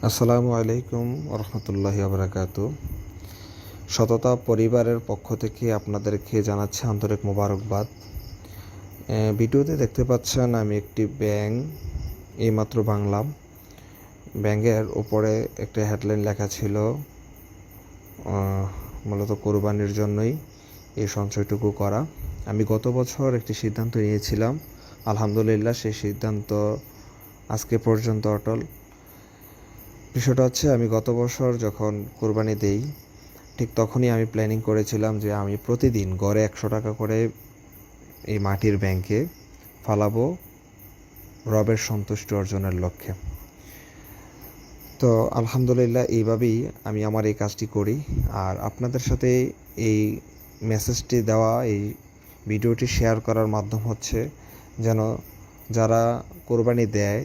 আসসালামু আলাইকুম রহমতুল্লাহি ওবরাকাতু। সততা পরিবারের পক্ষ থেকে আপনাদেরকে জানাচ্ছি আন্তরিক মোবারকবাদ। ভিডিওতে দেখতে পাচ্ছেন আমি একটি ব্যাঙ এইমাত্র বাংলাম। ব্যাঙের উপরে একটা হেডলাইন লেখা ছিল মূলত কোরবানির জন্যই এই সঞ্চয়টুকু করা। আমি গত বছর একটি সিদ্ধান্ত নিয়েছিলাম, আলহামদুলিল্লাহ সেই সিদ্ধান্ত আজকে পর্যন্ত অটল। বিষয়টা হচ্ছে, আমি গত বছর যখন কোরবানি দেই ঠিক তখনই আমি প্ল্যানিং করেছিলাম যে আমি প্রতিদিন গড়ে 100 টাকা করে এই মাটির ব্যাংকে ফালাবো রবের সন্তুষ্টি অর্জনের লক্ষ্যে। তো আলহামদুলিল্লাহ এইভাবেই আমি আমার এই কাজটি করি। আর আপনাদের সাথে এই মেসেজটি দেওয়া, এই ভিডিওটি শেয়ার করার মাধ্যম হচ্ছে যেন যারা কোরবানি দেয়,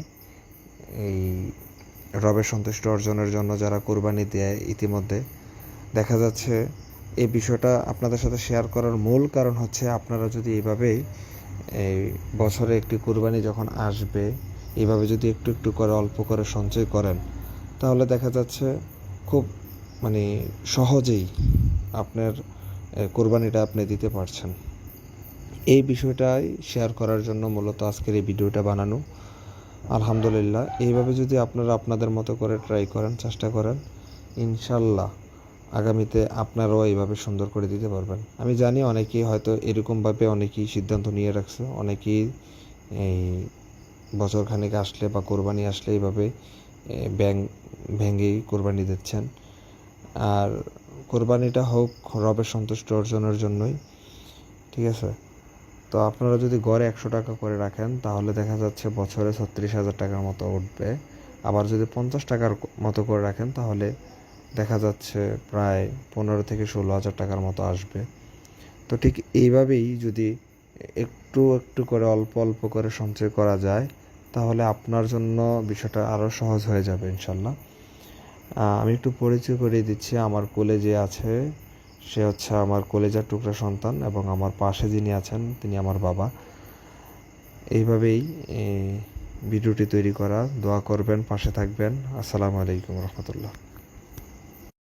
এই রবের সন্তুষ্টি অর্জনের জন্য যারা কোরবানি দেয়, ইতিমধ্যে দেখা যাচ্ছে এই বিষয়টা আপনাদের সাথে শেয়ার করার মূল কারণ হচ্ছে আপনারা যদি এইভাবেই এই বছরে একটি কোরবানি যখন আসবে এইভাবে যদি একটু একটু করে অল্প করে সঞ্চয় করেন, তাহলে দেখা যাচ্ছে খুব সহজেই আপনার কোরবানিটা আপনি দিতে পারছেন। এই বিষয়টাই শেয়ার করার জন্য মূলত আজকের এই ভিডিওটা বানানো। আলহামদুলিল্লাহ এইভাবে যদি আপনারা আপনাদের মতো করে ট্রাই করেন, চেষ্টা করেন, ইনশাল্লাহ আগামীতে আপনারাও এইভাবে সুন্দর করে দিতে পারবেন। আমি জানি অনেকেই হয়তো এরকমভাবে অনেকেই সিদ্ধান্ত নিয়ে রাখছে, অনেকেই এই বছরখানেক আসলে বা কোরবানি আসলে এইভাবে ভেঙেই কোরবানি দিচ্ছেন। আর কোরবানিটা হোক রবের সন্তুষ্টি অর্জনের জন্যই, ঠিক আছে? তো আপনারা যদি গড়ে 100 টাকা করে রাখেন তাহলে দেখা যাচ্ছে বছরে 36,000 টাকার মতো উঠবে। আবার যদি 50 টাকার মতো করে রাখেন তাহলে দেখা যাচ্ছে প্রায় 15 থেকে 16,000 টাকার মতো আসবে। তো ঠিক এইভাবেই যদি একটু একটু করে অল্প অল্প করে সঞ্চয় করা যায় তাহলে আপনার জন্য বিষয়টা আরও সহজ হয়ে যাবে ইনশাল্লাহ। আমি একটু পরিচয় করিয়ে দিচ্ছি। আমার কোলে যে আছে সে হচ্ছে আমার কলেজার টুকরা সন্তান, এবং আমার পাশে যিনি আছেন তিনি আমার বাবা। এইভাবেই ভিডিওটি তৈরি করা। দোয়া করবেন, পাশে থাকবেন। আসসালামু আলাইকুম রহমতুল্লাহ।